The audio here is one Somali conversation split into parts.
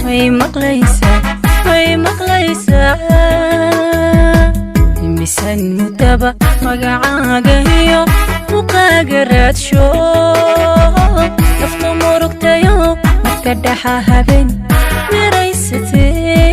may maqlaysaa imisan mudaba magacaaga iyo muqaaga raadsho nafta murugtayo marka dhaxa habeen miraysatee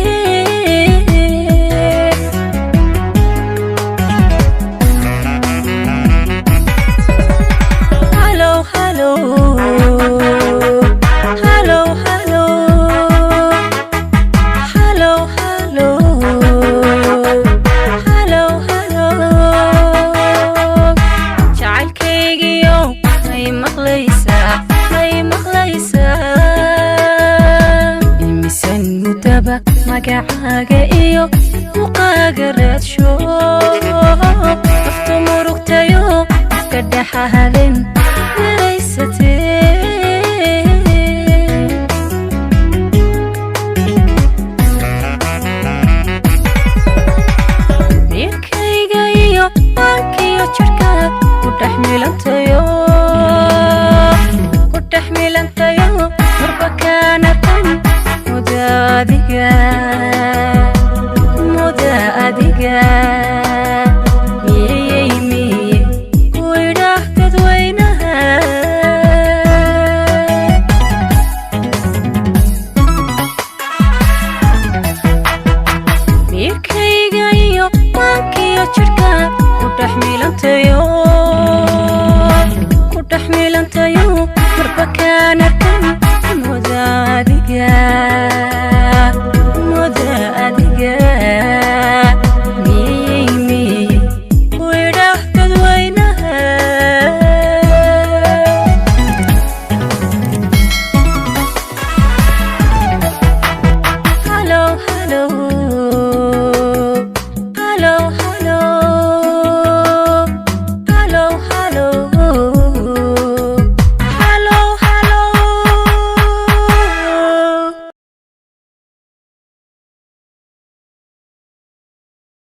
magacaaga iyo muqaaga raadsho nafta murugtayo ka dhaxa habeen miraysatee mirkayga iyo maankiyo jirka ku dhex milantayo marba kaana tan muda adiga miyey ku idhaah dadweynaha mirkayga iyo maankiyo jirka ku dhex milantayo marba kaan arkan muda adiga miyey ku idhaah dadweynaha hello